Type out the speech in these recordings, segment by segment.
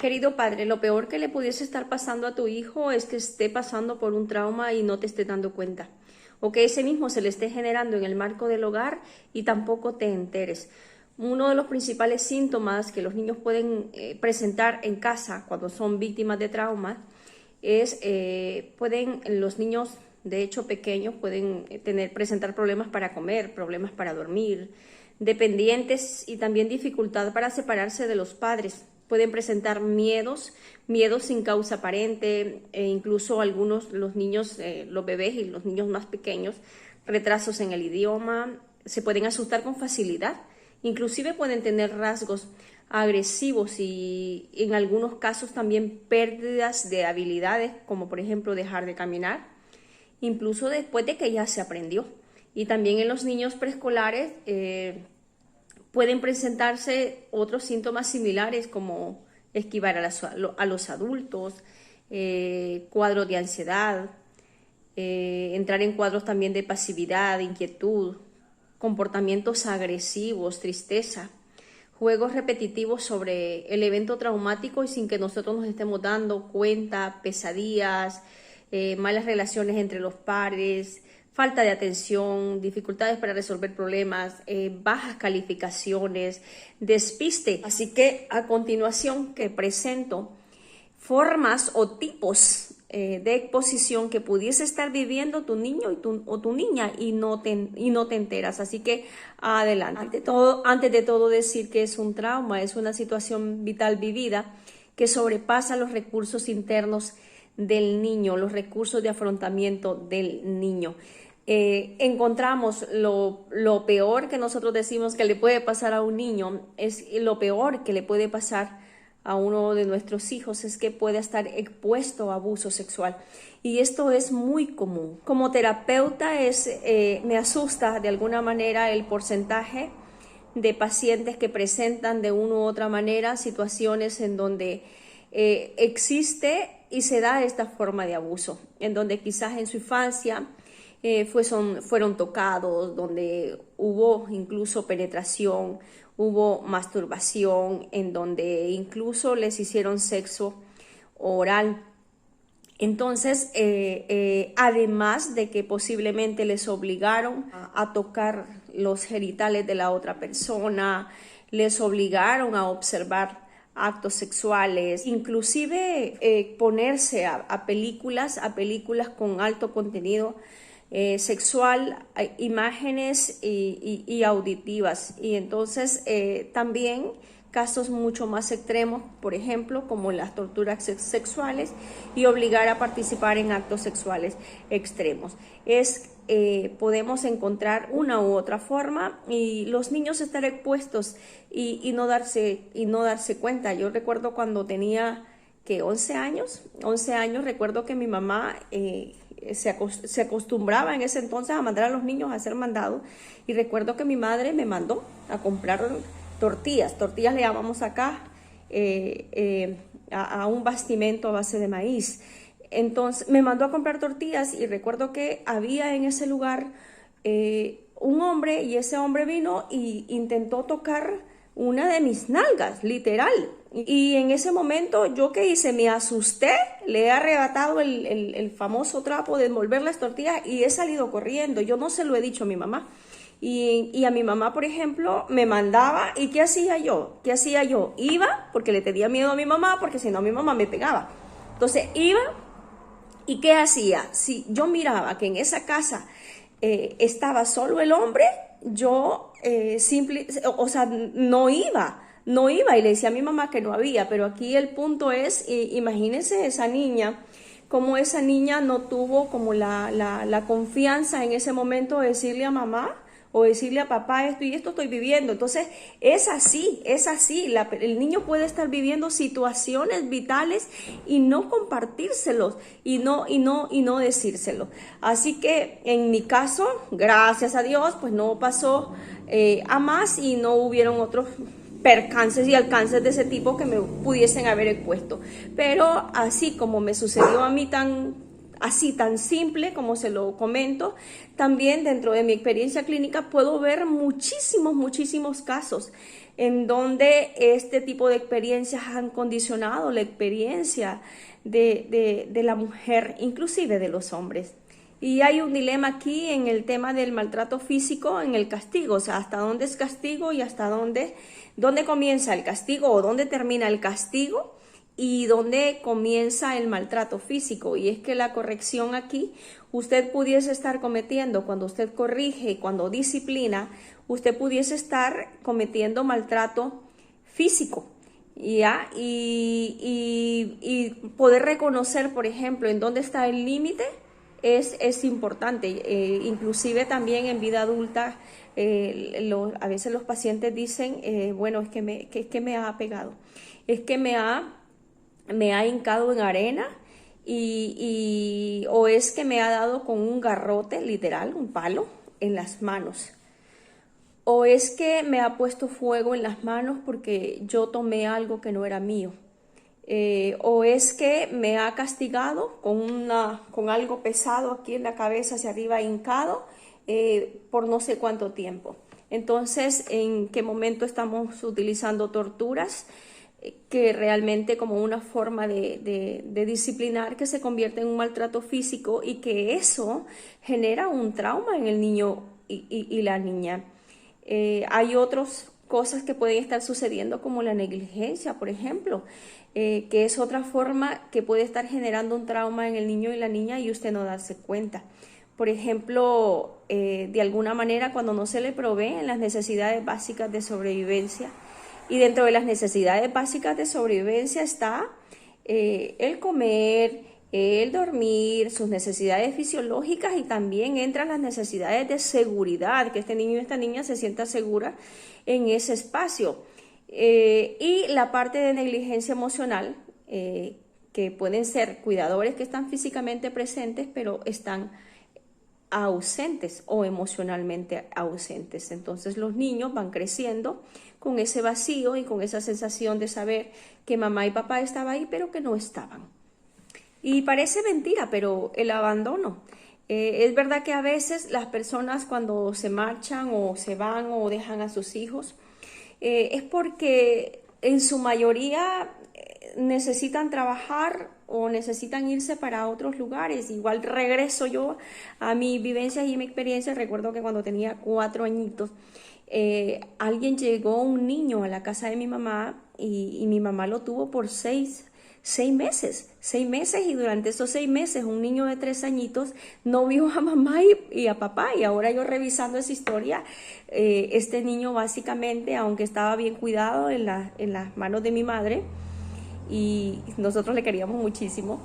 Querido padre, lo peor que le pudiese estar pasando a tu hijo es que esté pasando por un trauma y no te esté dando cuenta, o que ese mismo se le esté generando en el marco del hogar y tampoco te enteres. Uno de los principales síntomas que los niños pueden presentar en casa cuando son víctimas de trauma es, los niños, de hecho pequeños, pueden presentar problemas para comer, problemas para dormir, dependientes y también dificultad para separarse de los padres. Pueden presentar miedos sin causa aparente, e incluso algunos, los niños, los bebés y los niños más pequeños, retrasos en el idioma, se pueden asustar con facilidad, inclusive pueden tener rasgos agresivos y en algunos casos también pérdidas de habilidades, como por ejemplo dejar de caminar, incluso después de que ya se aprendió. Y también en los niños preescolares, pueden presentarse otros síntomas similares como esquivar a los adultos, cuadros de ansiedad, entrar en cuadros también de pasividad, inquietud, comportamientos agresivos, tristeza, juegos repetitivos sobre el evento traumático y sin que nosotros nos estemos dando cuenta, pesadillas, malas relaciones entre los pares, falta de atención, dificultades para resolver problemas, bajas calificaciones, despiste. Así que a continuación que presento formas o tipos de exposición que pudiese estar viviendo tu niño o tu niña y no te enteras. Así que adelante. Antes de todo decir que es un trauma, es una situación vital vivida que sobrepasa los recursos internos del niño, los recursos de afrontamiento del niño. Encontramos lo peor que nosotros decimos que le puede pasar a un niño, es lo peor que le puede pasar a uno de nuestros hijos, es que puede estar expuesto a abuso sexual. Y esto es muy común. Como terapeuta me asusta de alguna manera el porcentaje de pacientes que presentan de una u otra manera situaciones en donde existe y se da esta forma de abuso, en donde quizás en su infancia fueron tocados, donde hubo incluso penetración, hubo masturbación, en donde incluso les hicieron sexo oral. Entonces, además de que posiblemente les obligaron a tocar los genitales de la otra persona, les obligaron a observar actos sexuales, inclusive ponerse a películas con alto contenido sexual, imágenes y auditivas. Y entonces también casos mucho más extremos, por ejemplo, como las torturas sexuales y obligar a participar en actos sexuales extremos. Podemos encontrar una u otra forma y los niños estar expuestos y no darse cuenta. Yo recuerdo cuando tenía 11 años, recuerdo que mi mamá se acostumbraba en ese entonces a mandar a los niños a hacer mandado, y recuerdo que mi madre me mandó a comprar tortillas le llamamos acá, a un bastimento a base de maíz. Entonces me mandó a comprar tortillas y recuerdo que había en ese lugar un hombre, y ese hombre vino y intentó tocar una de mis nalgas, literal. Y en ese momento, ¿yo qué hice? Me asusté, le he arrebatado el famoso trapo de envolver las tortillas y he salido corriendo. Yo no se lo he dicho a mi mamá. Y a mi mamá, por ejemplo, me mandaba, ¿y qué hacía yo? Iba, porque le tenía miedo a mi mamá, porque si no mi mamá me pegaba. Entonces iba, ¿y qué hacía? Si yo miraba que en esa casa estaba solo el hombre, yo no iba y le decía a mi mamá que no había. Pero aquí el punto es, imagínense esa niña, como esa niña no tuvo como la confianza en ese momento de decirle a mamá o decirle a papá, esto y esto estoy viviendo. Entonces es así, el niño puede estar viviendo situaciones vitales y no compartírselos y no decírselo. Así que en mi caso, gracias a Dios, pues no pasó a más y no hubieron otros percances y alcances de ese tipo que me pudiesen haber expuesto. Pero así como me sucedió a mí tan simple como se lo comento, también dentro de mi experiencia clínica puedo ver muchísimos casos en donde este tipo de experiencias han condicionado la experiencia de la mujer, inclusive de los hombres. Y hay un dilema aquí en el tema del maltrato físico, en el castigo, o sea, hasta dónde es castigo y hasta dónde comienza el castigo o dónde termina el castigo y dónde comienza el maltrato físico. Y es que la corrección aquí, usted pudiese estar cometiendo, cuando usted corrige, cuando disciplina, usted pudiese estar cometiendo maltrato físico. ¿Ya? Y poder reconocer, por ejemplo, en dónde está el límite es importante. Inclusive también en vida adulta, a veces los pacientes dicen, bueno, es que me ha pegado, es que me ha hincado en arena o es que me ha dado con un garrote, literal, un palo, en las manos. O es que me ha puesto fuego en las manos porque yo tomé algo que no era mío. O es que me ha castigado con algo pesado aquí en la cabeza hacia arriba hincado por no sé cuánto tiempo. Entonces, ¿en qué momento estamos utilizando torturas? Que realmente como una forma de disciplinar que se convierte en un maltrato físico y que eso genera un trauma en el niño y la niña. Hay otras cosas que pueden estar sucediendo como la negligencia, por ejemplo, que es otra forma que puede estar generando un trauma en el niño y la niña y usted no darse cuenta. Por ejemplo, de alguna manera cuando no se le proveen las necesidades básicas de sobrevivencia, y dentro de las necesidades básicas de sobrevivencia está el comer, el dormir, sus necesidades fisiológicas, y también entran las necesidades de seguridad, que este niño y esta niña se sienta segura en ese espacio. Y la parte de negligencia emocional, que pueden ser cuidadores que están físicamente presentes, pero están ausentes o emocionalmente ausentes. Entonces los niños van creciendo con ese vacío y con esa sensación de saber que mamá y papá estaban ahí, pero que no estaban. Y parece mentira, pero el abandono. Es verdad que a veces las personas cuando se marchan o se van o dejan a sus hijos, es porque en su mayoría necesitan trabajar o necesitan irse para otros lugares. Igual regreso yo a mi vivencia y mi experiencia. Recuerdo que cuando tenía 4 añitos, alguien llegó, un niño, a la casa de mi mamá y mi mamá lo tuvo por 6 meses, y durante esos 6 meses un niño de 3 añitos no vio a mamá y a papá. Y ahora yo revisando esa historia, este niño básicamente, aunque estaba bien cuidado en las manos de mi madre, y nosotros le queríamos muchísimo,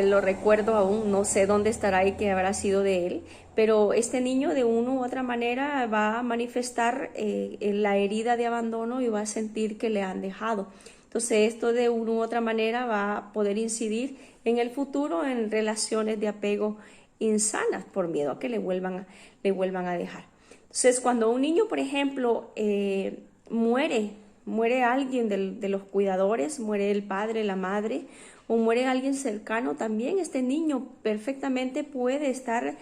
lo recuerdo aún, no sé dónde estará y qué habrá sido de él, pero este niño de una u otra manera va a manifestar la herida de abandono y va a sentir que le han dejado. Entonces esto de una u otra manera va a poder incidir en el futuro en relaciones de apego insanas por miedo a que le vuelvan a dejar. Entonces cuando un niño, por ejemplo, muere alguien de los cuidadores, muere el padre, la madre, o muere alguien cercano, también este niño perfectamente puede estar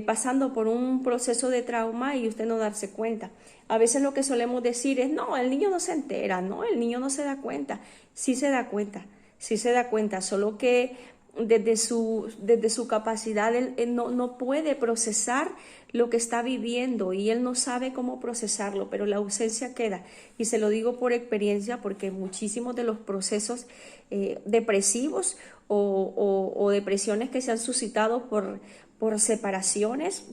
pasando por un proceso de trauma y usted no darse cuenta. A veces lo que solemos decir es, no, el niño no se entera, no, el niño no se da cuenta. Sí se da cuenta, solo que desde su capacidad él no puede procesar lo que está viviendo y él no sabe cómo procesarlo, pero la ausencia queda. Y se lo digo por experiencia, porque muchísimos de los procesos depresivos o depresiones que se han suscitado por separaciones,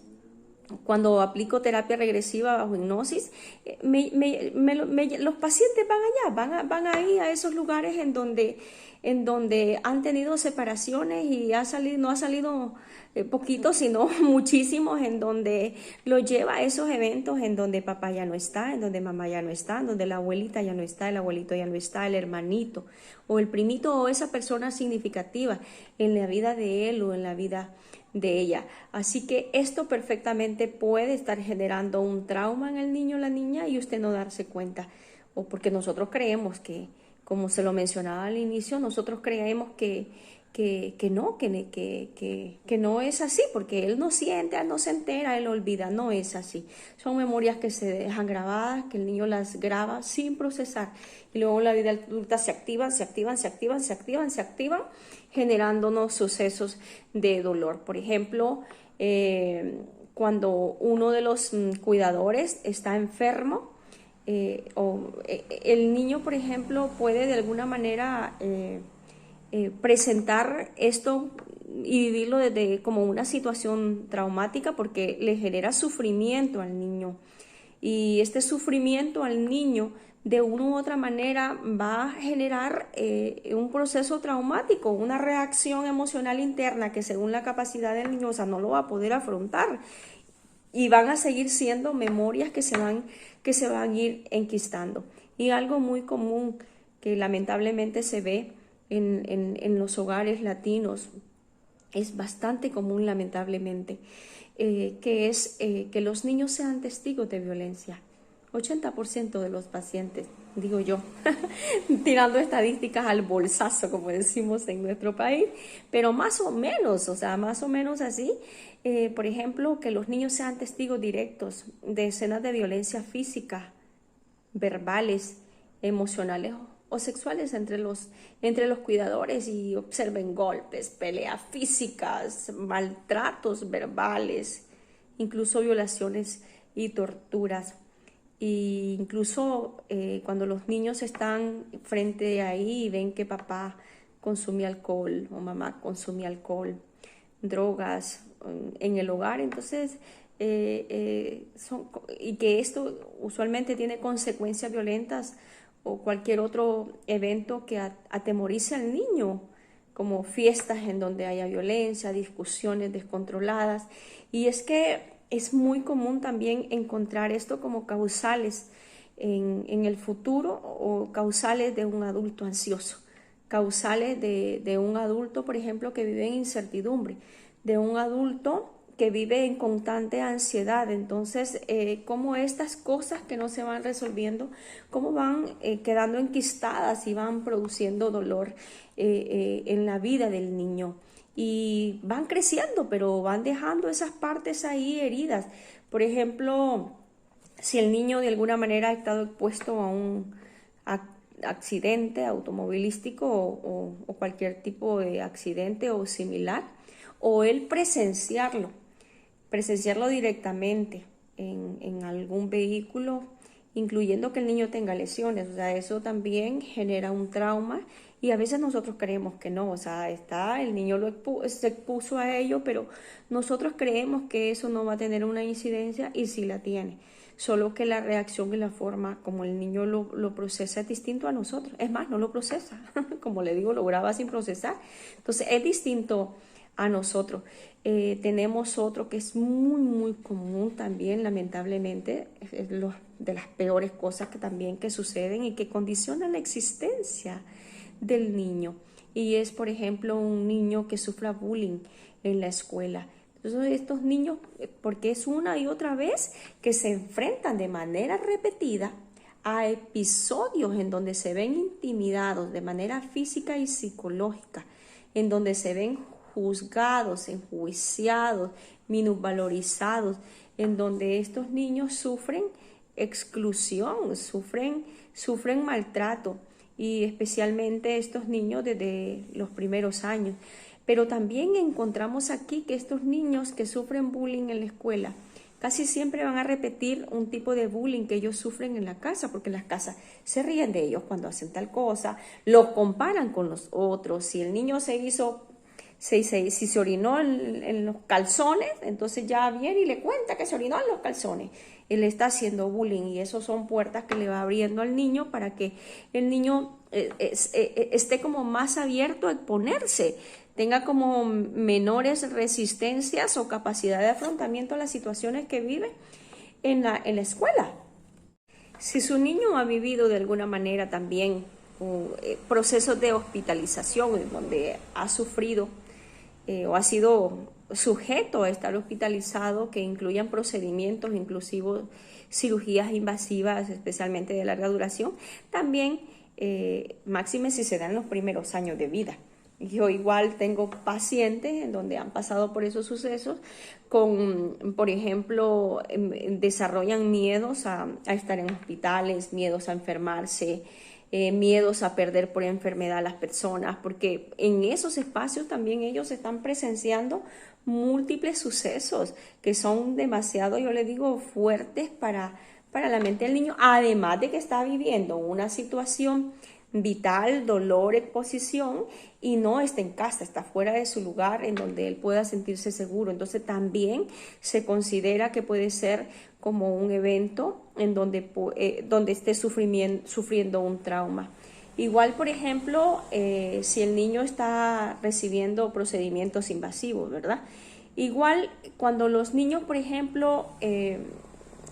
cuando aplico terapia regresiva bajo hipnosis, los pacientes van allá, van ahí a esos lugares en donde han tenido separaciones y no ha salido poquito, sino muchísimos, en donde lo lleva a esos eventos en donde papá ya no está, en donde mamá ya no está, en donde la abuelita ya no está, el abuelito ya no está, el hermanito o el primito o esa persona significativa en la vida de él o en la vida de ella. Así que esto perfectamente puede estar generando un trauma en el niño o la niña y usted no darse cuenta, o porque nosotros creemos que, como se lo mencionaba al inicio, nosotros creemos que que no es así, porque él no siente, él no se entera, él olvida, no es así. Son memorias que se dejan grabadas, que el niño las graba sin procesar, y luego en la vida adulta se activan, generándonos sucesos de dolor. Por ejemplo, cuando uno de los cuidadores está enfermo, el niño, por ejemplo, puede de alguna manera presentar esto y vivirlo desde como una situación traumática, porque le genera sufrimiento al niño, y este sufrimiento al niño de una u otra manera va a generar un proceso traumático, una reacción emocional interna que según la capacidad del niño, o sea, no lo va a poder afrontar, y van a seguir siendo memorias que se van a ir enquistando. Y algo muy común que lamentablemente se ve en los hogares latinos, es bastante común lamentablemente, que es que los niños sean testigos de violencia. 80% de los pacientes, digo yo, tirando estadísticas al bolsazo, como decimos en nuestro país, pero más o menos, o sea, más o menos así. Por ejemplo, que los niños sean testigos directos de escenas de violencia física, verbales, emocionales o sexuales entre los cuidadores, y observen golpes, peleas físicas, maltratos verbales, incluso violaciones y torturas. Y incluso cuando los niños están frente a ahí y ven que papá consumía alcohol o mamá consumía alcohol, drogas en el hogar, entonces y que esto usualmente tiene consecuencias violentas, o cualquier otro evento que atemorice al niño, como fiestas en donde haya violencia, discusiones descontroladas. Y es que es muy común también encontrar esto como causales en el futuro, o causales de un adulto ansioso, causales de un adulto, por ejemplo, que vive en incertidumbre, de un adulto que vive en constante ansiedad. Entonces, cómo estas cosas que no se van resolviendo, cómo van quedando enquistadas y van produciendo dolor en la vida del niño. Y van creciendo, pero van dejando esas partes ahí heridas. Por ejemplo, si el niño de alguna manera ha estado expuesto a un accidente automovilístico o cualquier tipo de accidente o similar, o él presenciarlo directamente en algún vehículo, incluyendo que el niño tenga lesiones, o sea, eso también genera un trauma, y a veces nosotros creemos que no, o sea, el niño se expuso a ello, pero nosotros creemos que eso no va a tener una incidencia, y sí la tiene, solo que la reacción y la forma como el niño lo procesa es distinto a nosotros. Es más, no lo procesa, como le digo, lo graba sin procesar, entonces es distinto a nosotros. Tenemos otro que es muy muy común también, lamentablemente, es de las peores cosas que suceden y que condicionan la existencia del niño, y es, por ejemplo, un niño que sufra bullying en la escuela. Entonces, estos niños, porque es una y otra vez que se enfrentan de manera repetida a episodios en donde se ven intimidados de manera física y psicológica, en donde se ven juzgados, enjuiciados, minusvalorizados, en donde estos niños sufren exclusión, sufren maltrato, y especialmente estos niños desde los primeros años. Pero también encontramos aquí que estos niños que sufren bullying en la escuela casi siempre van a repetir un tipo de bullying que ellos sufren en la casa, porque en las casas se ríen de ellos cuando hacen tal cosa, los comparan con los otros. Si el niño si se orinó en los calzones, entonces ya viene y le cuenta que se orinó en los calzones. Él está haciendo bullying, y eso son puertas que le va abriendo al niño para que el niño esté como más abierto a exponerse, tenga como menores resistencias o capacidad de afrontamiento a las situaciones que vive en la escuela. Si su niño ha vivido de alguna manera también procesos de hospitalización en donde ha sufrido o ha sido sujeto a estar hospitalizado, que incluyan procedimientos, inclusive cirugías invasivas, especialmente de larga duración, también máxime si se dan los primeros años de vida. Yo igual tengo pacientes en donde han pasado por esos sucesos con, por ejemplo, desarrollan miedos a estar en hospitales, miedos a enfermarse, miedos a perder por enfermedad a las personas, porque en esos espacios también ellos están presenciando múltiples sucesos que son demasiado, yo le digo, fuertes para la mente del niño, además de que está viviendo una situación vital, dolor, exposición, y no está en casa, está fuera de su lugar en donde él pueda sentirse seguro. Entonces también se considera que puede ser como un evento en donde esté sufriendo un trauma. Igual, por ejemplo, si el niño está recibiendo procedimientos invasivos, ¿verdad? Igual cuando los niños, por ejemplo,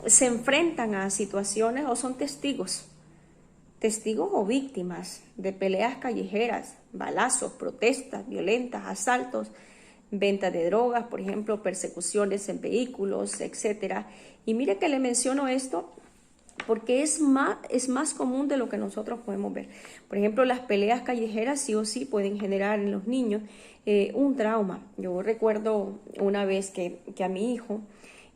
se enfrentan a situaciones o son testigos o víctimas de peleas callejeras, balazos, protestas violentas, asaltos, venta de drogas, por ejemplo, persecuciones en vehículos, etcétera. Y mire que le menciono esto porque es más común de lo que nosotros podemos ver. Por ejemplo, las peleas callejeras sí o sí pueden generar en los niños un trauma. Yo recuerdo una vez que a mi hijo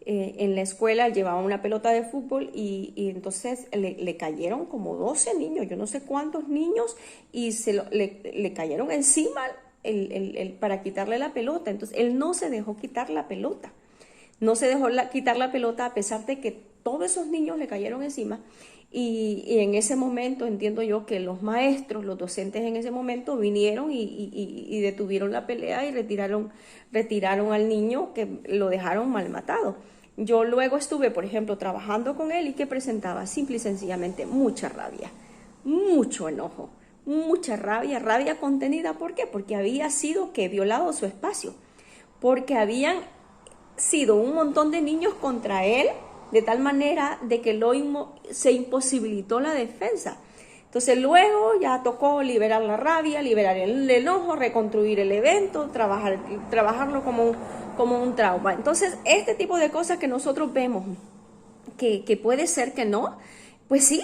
en la escuela llevaba una pelota de fútbol y entonces le cayeron como 12 niños, yo no sé cuántos niños, y le cayeron encima para quitarle la pelota. Entonces él no se dejó quitar la pelota. No se dejó quitar la pelota a pesar de que todos esos niños le cayeron encima. Y en ese momento entiendo yo que los maestros, los docentes en ese momento vinieron y detuvieron la pelea y retiraron al niño, que lo dejaron mal matado. Yo luego estuve, por ejemplo, trabajando con él y que presentaba simple y sencillamente mucha rabia, mucho enojo, mucha rabia contenida. ¿Por qué? Porque había sido violado su espacio, porque habían sido un montón de niños contra él, de tal manera de que se imposibilitó la defensa. Entonces luego ya tocó liberar la rabia, liberar el enojo, reconstruir el evento, trabajarlo como un trauma. Entonces este tipo de cosas que nosotros vemos que puede ser que no, pues sí,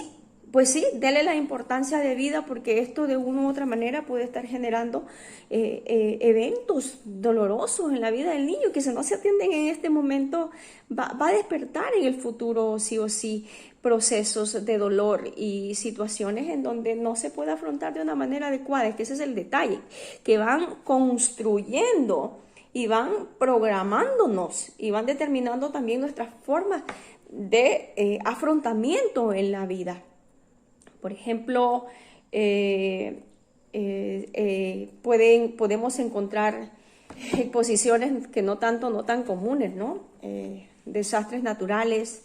dele la importancia de vida, porque esto de una u otra manera puede estar generando eventos dolorosos en la vida del niño que si no se atienden en este momento va a despertar en el futuro sí o sí procesos de dolor y situaciones en donde no se puede afrontar de una manera adecuada. Es que ese es el detalle, que van construyendo y van programándonos y van determinando también nuestras formas de afrontamiento en la vida. Por ejemplo, podemos encontrar exposiciones que no tan comunes, ¿no? Desastres naturales,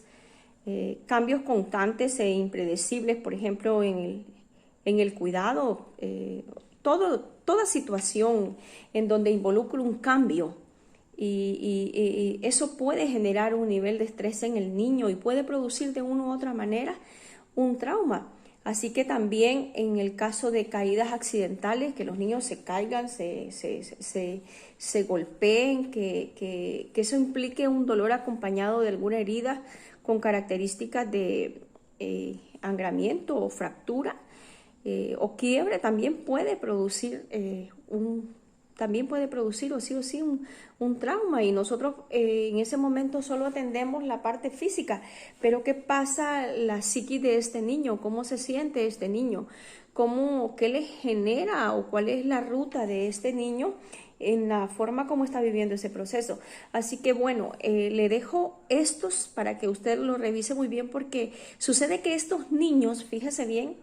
cambios constantes e impredecibles, por ejemplo, en el cuidado, toda situación en donde involucra un cambio. Y eso puede generar un nivel de estrés en el niño y puede producir de una u otra manera un trauma. Así que también en el caso de caídas accidentales, que los niños se caigan, se golpeen, que eso implique un dolor acompañado de alguna herida con características de sangramiento o fractura o quiebre, también puede producir o sí un trauma, y nosotros en ese momento solo atendemos la parte física, pero ¿qué pasa la psiquis de este niño? ¿Cómo se siente este niño? ¿Qué le genera o cuál es la ruta de este niño en la forma como está viviendo ese proceso? Así que bueno, le dejo estos para que usted lo revise muy bien, porque sucede que estos niños, fíjese bien,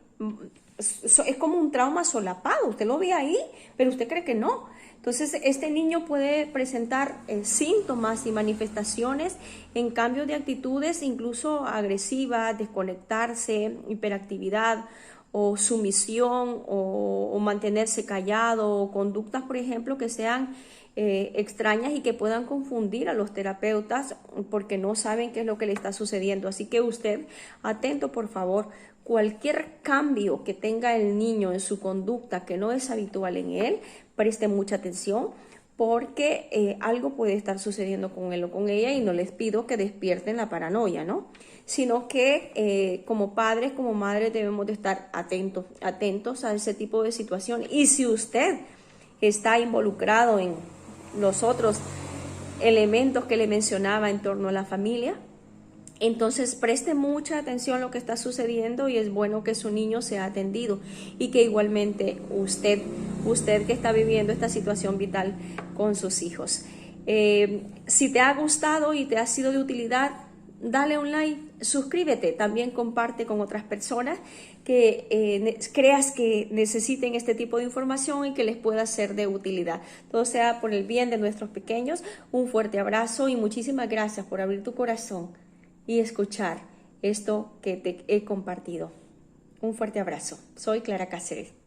es como un trauma solapado. Usted lo ve ahí, pero usted cree que no. Entonces, este niño puede presentar síntomas y manifestaciones en cambio de actitudes, incluso agresivas, desconectarse, hiperactividad o sumisión o mantenerse callado, o conductas, por ejemplo, que sean extrañas y que puedan confundir a los terapeutas porque no saben qué es lo que le está sucediendo. Así que usted, atento por favor, cualquier cambio que tenga el niño en su conducta que no es habitual en él, preste mucha atención, porque algo puede estar sucediendo con él o con ella, y no les pido que despierten la paranoia, ¿no? Sino que como padres, como madres, debemos de estar atentos a ese tipo de situación. Y si usted está involucrado en los otros elementos que le mencionaba en torno a la familia. Entonces preste mucha atención a lo que está sucediendo y es bueno que su niño sea atendido y que igualmente usted que está viviendo esta situación vital con sus hijos. Si te ha gustado y te ha sido de utilidad, dale un like, suscríbete, también comparte con otras personas que creas que necesiten este tipo de información y que les pueda ser de utilidad. Todo sea por el bien de nuestros pequeños. Un fuerte abrazo y muchísimas gracias por abrir tu corazón y escuchar esto que te he compartido. Un fuerte abrazo. Soy Clara Cáceres.